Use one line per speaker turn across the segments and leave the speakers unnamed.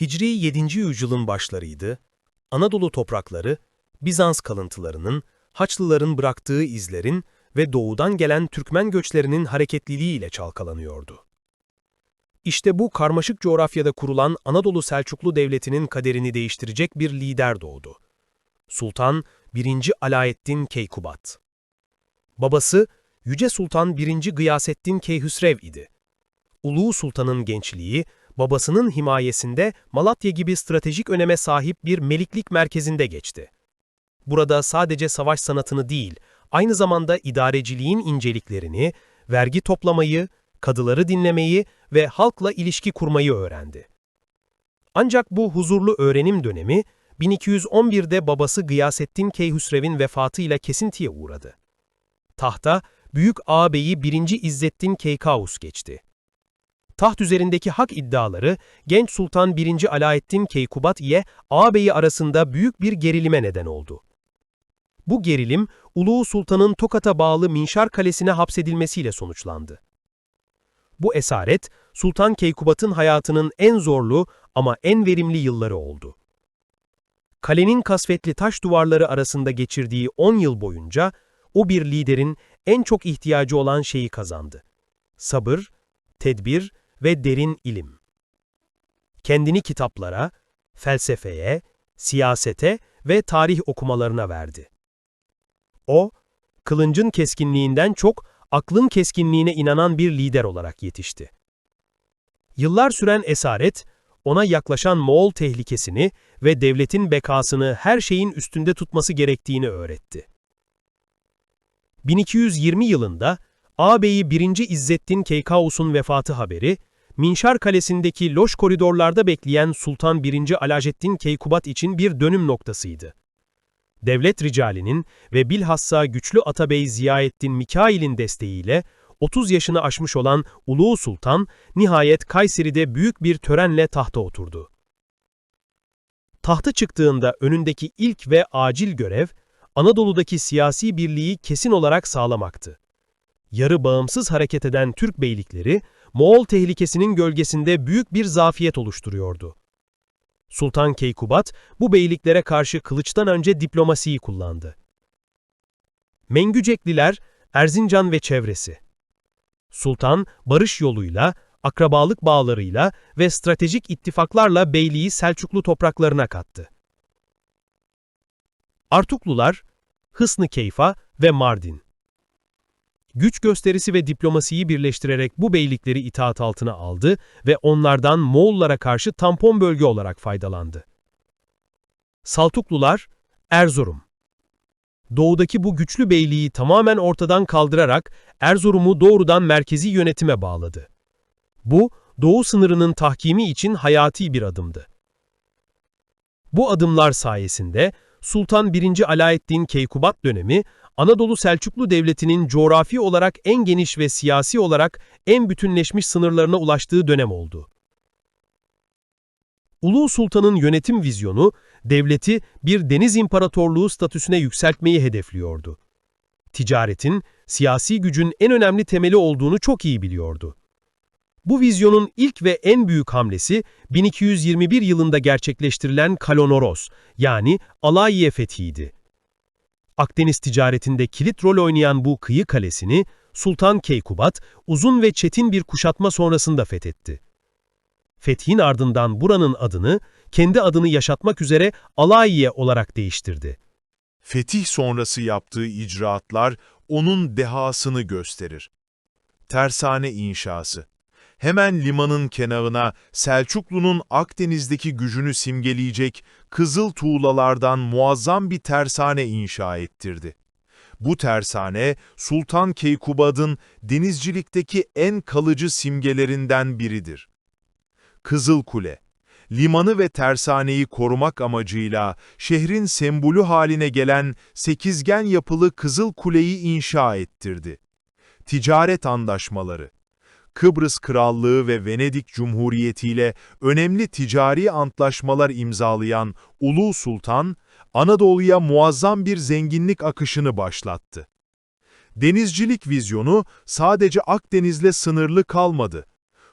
Hicri 7. yüzyılın başlarıydı. Anadolu toprakları, Bizans kalıntılarının, Haçlıların bıraktığı izlerin ve doğudan gelen Türkmen göçlerinin hareketliliğiyle çalkalanıyordu. İşte bu karmaşık coğrafyada kurulan Anadolu Selçuklu Devleti'nin kaderini değiştirecek bir lider doğdu. Sultan 1. Alaeddin Keykubat. Babası, Yüce Sultan 1. Gıyasettin Keyhüsrev idi. Ulu Sultan'ın gençliği, babasının himayesinde Malatya gibi stratejik öneme sahip bir meliklik merkezinde geçti. Burada sadece savaş sanatını değil, aynı zamanda idareciliğin inceliklerini, vergi toplamayı, kadıları dinlemeyi ve halkla ilişki kurmayı öğrendi. Ancak bu huzurlu öğrenim dönemi, 1211'de babası Gıyasettin Keyhüsrev'in vefatıyla kesintiye uğradı. Tahta, büyük ağabeyi 1. İzzettin Keykaus geçti. Taht üzerindeki hak iddiaları, genç Sultan 1. Alaeddin Keykubat ile ağabeyi arasında büyük bir gerilime neden oldu. Bu gerilim, Ulu Sultan'ın Tokat'a bağlı Minşar Kalesi'ne hapsedilmesiyle sonuçlandı. Bu esaret, Sultan Keykubat'ın hayatının en zorlu ama en verimli yılları oldu. Kalenin kasvetli taş duvarları arasında geçirdiği 10 yıl boyunca, o bir liderin en çok ihtiyacı olan şeyi kazandı. Sabır, tedbir ve derin ilim. Kendini kitaplara, felsefeye, siyasete ve tarih okumalarına verdi. O, kılıncın keskinliğinden çok aklın keskinliğine inanan bir lider olarak yetişti. Yıllar süren esaret, ona yaklaşan Moğol tehlikesini ve devletin bekasını her şeyin üstünde tutması gerektiğini öğretti. 1220 yılında, ağabeyi 1. İzzettin Keykaus'un vefatı haberi, Minşar Kalesi'ndeki loş koridorlarda bekleyen Sultan 1. Alaeddin Keykubat için bir dönüm noktasıydı. Devlet ricalinin ve bilhassa güçlü atabey Ziyaettin Mikail'in desteğiyle 30 yaşını aşmış olan Ulu Sultan, nihayet Kayseri'de büyük bir törenle tahta oturdu. Tahta çıktığında önündeki ilk ve acil görev, Anadolu'daki siyasi birliği kesin olarak sağlamaktı. Yarı bağımsız hareket eden Türk beylikleri, Moğol tehlikesinin gölgesinde büyük bir zafiyet oluşturuyordu. Sultan Keykubat, bu beyliklere karşı kılıçtan önce diplomasiyi kullandı. Mengücekliler, Erzincan ve çevresi. Sultan, barış yoluyla, akrabalık bağlarıyla ve stratejik ittifaklarla beyliği Selçuklu topraklarına kattı. Artuklular, Hısn-ı Keyfa ve Mardin. Güç gösterisi ve diplomasiyi birleştirerek bu beylikleri itaat altına aldı ve onlardan Moğollara karşı tampon bölge olarak faydalandı. Saltuklular, Erzurum. Doğudaki bu güçlü beyliği tamamen ortadan kaldırarak Erzurum'u doğrudan merkezi yönetime bağladı. Bu, Doğu sınırının tahkimi için hayati bir adımdı. Bu adımlar sayesinde Sultan 1. Alaeddin Keykubat dönemi, Anadolu Selçuklu Devleti'nin coğrafi olarak en geniş ve siyasi olarak en bütünleşmiş sınırlarına ulaştığı dönem oldu. Ulu Sultan'ın yönetim vizyonu, devleti bir deniz imparatorluğu statüsüne yükseltmeyi hedefliyordu. Ticaretin, siyasi gücün en önemli temeli olduğunu çok iyi biliyordu. Bu vizyonun ilk ve en büyük hamlesi 1221 yılında gerçekleştirilen Kalonoros, yani Alayiye fethiydi. Akdeniz ticaretinde kilit rol oynayan bu kıyı kalesini Sultan Keykubat uzun ve çetin bir kuşatma sonrasında fethetti. Fethin ardından buranın adını, kendi adını yaşatmak üzere Alayiye olarak değiştirdi.
Fetih sonrası yaptığı icraatlar onun dehasını gösterir. Tersane inşası. Hemen limanın kenarına Selçuklu'nun Akdeniz'deki gücünü simgeleyecek kızıl tuğlalardan muazzam bir tersane inşa ettirdi. Bu tersane, Sultan Keykubat'ın denizcilikteki en kalıcı simgelerinden biridir. Kızıl Kule, limanı ve tersaneyi korumak amacıyla şehrin sembolü haline gelen sekizgen yapılı Kızıl Kule'yi inşa ettirdi. Ticaret anlaşmaları. Kıbrıs Krallığı ve Venedik Cumhuriyeti ile önemli ticari antlaşmalar imzalayan Ulu Sultan, Anadolu'ya muazzam bir zenginlik akışını başlattı. Denizcilik vizyonu sadece Akdeniz'le sınırlı kalmadı.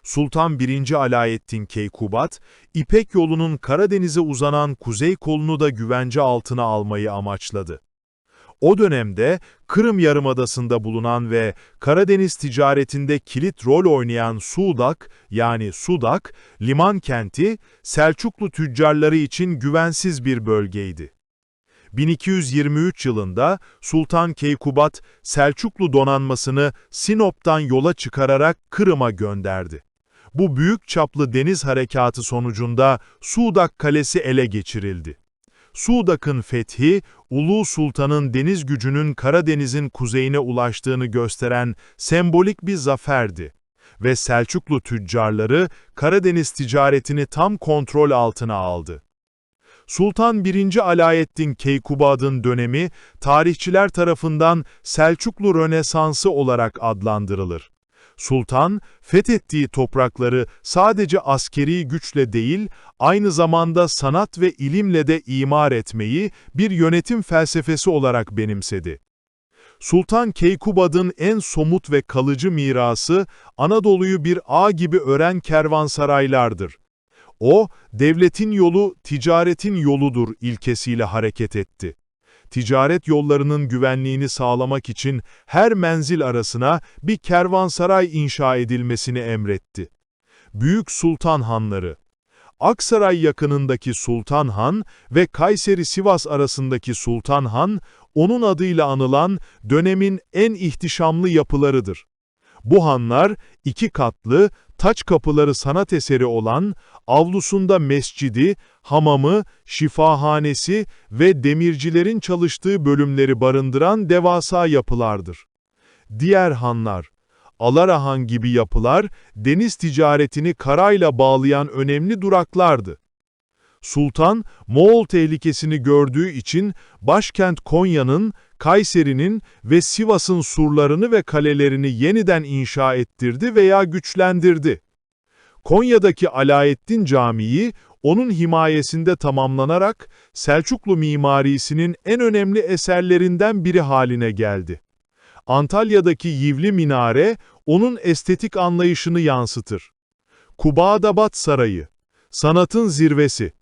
Sultan 1. Alaeddin Keykubat, İpek yolunun Karadeniz'e uzanan kuzey kolunu da güvence altına almayı amaçladı. O dönemde Kırım Yarımadası'nda bulunan ve Karadeniz ticaretinde kilit rol oynayan Sudak, yani Sudak, liman kenti, Selçuklu tüccarları için güvensiz bir bölgeydi. 1223 yılında Sultan Keykubat, Selçuklu donanmasını Sinop'tan yola çıkararak Kırım'a gönderdi. Bu büyük çaplı deniz harekatı sonucunda Sudak Kalesi ele geçirildi. Sudak'ın fethi, Ulu Sultan'ın deniz gücünün Karadeniz'in kuzeyine ulaştığını gösteren sembolik bir zaferdi ve Selçuklu tüccarları Karadeniz ticaretini tam kontrol altına aldı. Sultan 1. Alaeddin Keykubat'ın dönemi, tarihçiler tarafından Selçuklu Rönesansı olarak adlandırılır. Sultan, fethettiği toprakları sadece askeri güçle değil, aynı zamanda sanat ve ilimle de imar etmeyi bir yönetim felsefesi olarak benimsedi. Sultan Keykubat'ın en somut ve kalıcı mirası, Anadolu'yu bir ağ gibi ören kervansaraylardır. O, devletin yolu, ticaretin yoludur ilkesiyle hareket etti. Ticaret yollarının güvenliğini sağlamak için her menzil arasına bir kervansaray inşa edilmesini emretti. Büyük Sultan Hanları, Aksaray yakınındaki Sultan Han ve Kayseri-Sivas arasındaki Sultan Han, onun adıyla anılan dönemin en ihtişamlı yapılarıdır. Bu hanlar, 2 katlı, taç kapıları sanat eseri olan, avlusunda mescidi, hamamı, şifahanesi ve demircilerin çalıştığı bölümleri barındıran devasa yapılardır. Diğer hanlar, Alara gibi yapılar, deniz ticaretini karayla bağlayan önemli duraklardı. Sultan, Moğol tehlikesini gördüğü için başkent Konya'nın, Kayseri'nin ve Sivas'ın surlarını ve kalelerini yeniden inşa ettirdi veya güçlendirdi. Konya'daki Alaeddin Camii, onun himayesinde tamamlanarak Selçuklu mimarisinin en önemli eserlerinden biri haline geldi. Antalya'daki Yivli Minare, onun estetik anlayışını yansıtır. Kubadabat Sarayı, sanatın zirvesi.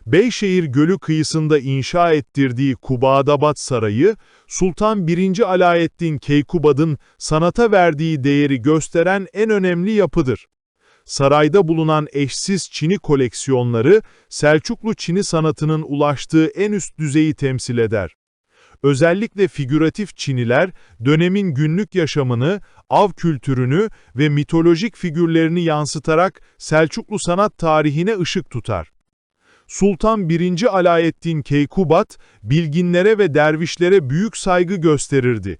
Beyşehir Gölü kıyısında inşa ettirdiği Kubadabat Sarayı, Sultan 1. Alaeddin Keykubat'ın sanata verdiği değeri gösteren en önemli yapıdır. Sarayda bulunan eşsiz çini koleksiyonları, Selçuklu çini sanatının ulaştığı en üst düzeyi temsil eder. Özellikle figüratif çiniler, dönemin günlük yaşamını, av kültürünü ve mitolojik figürlerini yansıtarak Selçuklu sanat tarihine ışık tutar. Sultan 1. Alaeddin Keykubat, bilginlere ve dervişlere büyük saygı gösterirdi.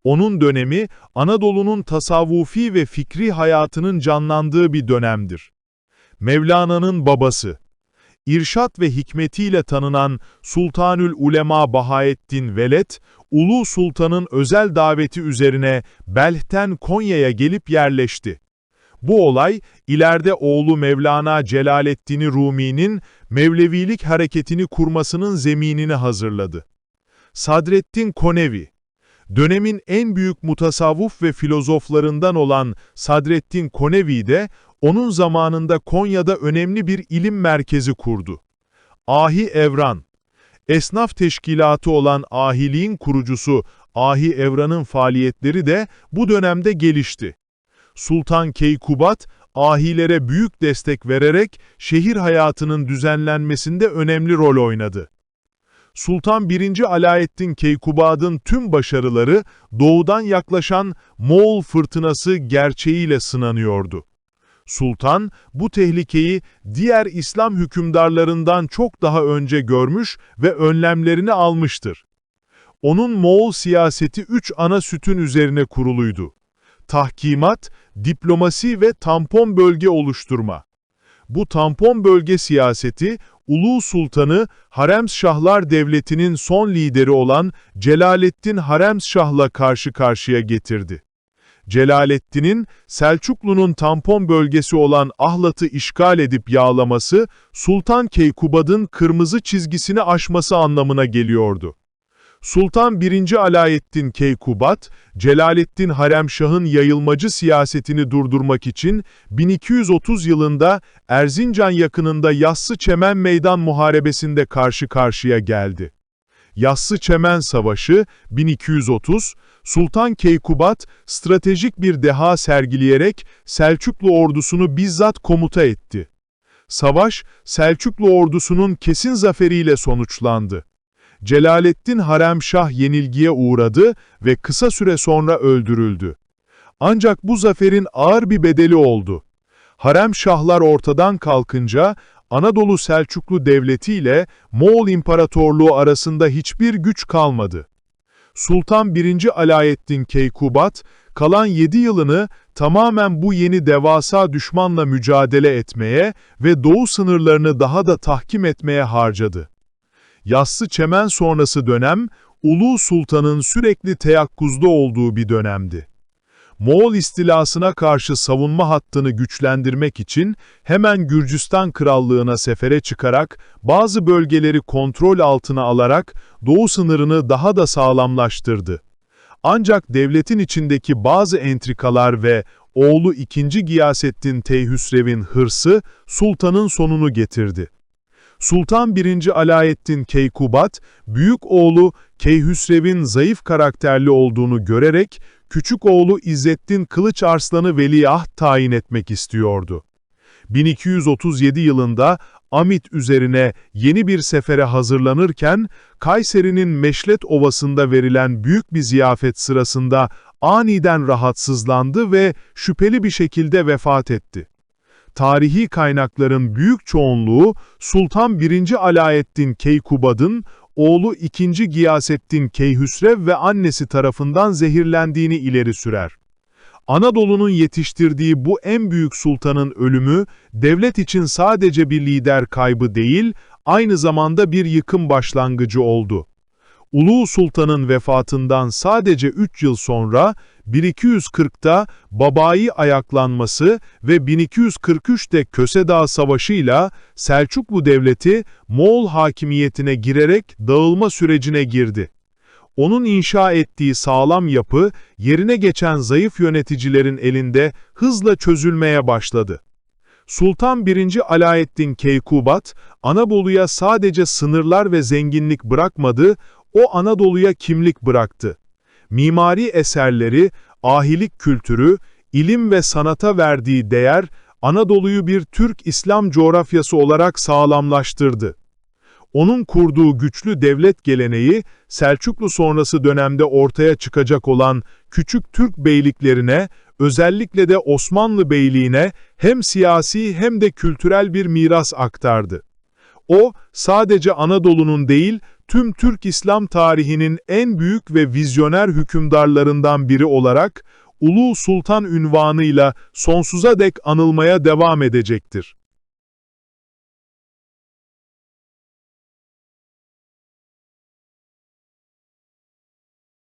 Onun dönemi, Anadolu'nun tasavvufi ve fikri hayatının canlandığı bir dönemdir. Mevlana'nın babası, İrşad ve hikmetiyle tanınan Sultanül Ulema Bahaettin Veled, Ulu Sultan'ın özel daveti üzerine Belh'ten Konya'ya gelip yerleşti. Bu olay, ileride oğlu Mevlana Celaleddin Rumi'nin Mevlevilik hareketini kurmasının zeminini hazırladı. Sadreddin Konevi, dönemin en büyük mutasavvuf ve filozoflarından olan Sadreddin Konevi de, onun zamanında Konya'da önemli bir ilim merkezi kurdu. Ahi Evran, esnaf teşkilatı olan Ahiliğin kurucusu Ahi Evran'ın faaliyetleri de bu dönemde gelişti. Sultan Keykubat, ahilere büyük destek vererek şehir hayatının düzenlenmesinde önemli rol oynadı. Sultan 1. Alaeddin Keykubat'ın tüm başarıları doğudan yaklaşan Moğol fırtınası gerçeğiyle sınanıyordu. Sultan, bu tehlikeyi diğer İslam hükümdarlarından çok daha önce görmüş ve önlemlerini almıştır. Onun Moğol siyaseti 3 ana sütun üzerine kuruluydu: tahkimat, diplomasi ve tampon bölge oluşturma. Bu tampon bölge siyaseti, Ulu Sultan'ı Haremşahlar Devleti'nin son lideri olan Celaleddin Haremşah'la karşı karşıya getirdi. Celaleddin'in Selçuklu'nun tampon bölgesi olan Ahlat'ı işgal edip yağlaması, Sultan Keykubat'ın kırmızı çizgisini aşması anlamına geliyordu. Sultan 1. Alaeddin Keykubat, Celaleddin Haremşah'ın yayılmacı siyasetini durdurmak için 1230 yılında Erzincan yakınında Yassıçemen Meydan Muharebesi'nde karşı karşıya geldi. Yassıçemen Savaşı 1230, Sultan Keykubat stratejik bir deha sergileyerek Selçuklu ordusunu bizzat komuta etti. Savaş, Selçuklu ordusunun kesin zaferiyle sonuçlandı. Celaleddin Haremşah yenilgiye uğradı ve kısa süre sonra öldürüldü. Ancak bu zaferin ağır bir bedeli oldu. Haremşahlar ortadan kalkınca Anadolu Selçuklu Devleti ile Moğol İmparatorluğu arasında hiçbir güç kalmadı. Sultan 1. Alaeddin Keykubat, kalan 7 yılını tamamen bu yeni devasa düşmanla mücadele etmeye ve doğu sınırlarını daha da tahkim etmeye harcadı. Yassıçemen sonrası dönem, Ulu Sultan'ın sürekli teyakkuzda olduğu bir dönemdi. Moğol istilasına karşı savunma hattını güçlendirmek için hemen Gürcistan Krallığı'na sefere çıkarak bazı bölgeleri kontrol altına alarak doğu sınırını daha da sağlamlaştırdı. Ancak devletin içindeki bazı entrikalar ve oğlu 2. Giyasettin Teyhüsrev'in hırsı sultanın sonunu getirdi. Sultan 1. Alaeddin Keykubat, büyük oğlu Keyhüsrev'in zayıf karakterli olduğunu görerek, küçük oğlu İzzettin Kılıç Arslan'ı veliaht tayin etmek istiyordu. 1237 yılında Amit üzerine yeni bir sefere hazırlanırken, Kayseri'nin Meşlet Ovası'nda verilen büyük bir ziyafet sırasında aniden rahatsızlandı ve şüpheli bir şekilde vefat etti. Tarihi kaynakların büyük çoğunluğu Sultan 1. Alaeddin Keykubat'ın oğlu 2. Giyasettin Keyhüsrev ve annesi tarafından zehirlendiğini ileri sürer. Anadolu'nun yetiştirdiği bu en büyük sultanın ölümü, devlet için sadece bir lider kaybı değil, aynı zamanda bir yıkım başlangıcı oldu. Ulu Sultan'ın vefatından sadece 3 yıl sonra 1240'ta Babai ayaklanması ve 1243'te Köse Savaşı'yla Selçuklu Devleti Moğol hakimiyetine girerek dağılma sürecine girdi. Onun inşa ettiği sağlam yapı, yerine geçen zayıf yöneticilerin elinde hızla çözülmeye başladı. Sultan 1. Alaeddin Keykubat, Anadolu'ya sadece sınırlar ve zenginlik bırakmadı, o Anadolu'ya kimlik bıraktı. Mimari eserleri, ahilik kültürü, ilim ve sanata verdiği değer, Anadolu'yu bir Türk-İslam coğrafyası olarak sağlamlaştırdı. Onun kurduğu güçlü devlet geleneği, Selçuklu sonrası dönemde ortaya çıkacak olan küçük Türk beyliklerine, özellikle de Osmanlı Beyliğine hem siyasi hem de kültürel bir miras aktardı. O, sadece Anadolu'nun değil, tüm Türk İslam tarihinin en büyük ve vizyoner hükümdarlarından biri olarak, Ulu Sultan unvanıyla sonsuza dek anılmaya devam edecektir.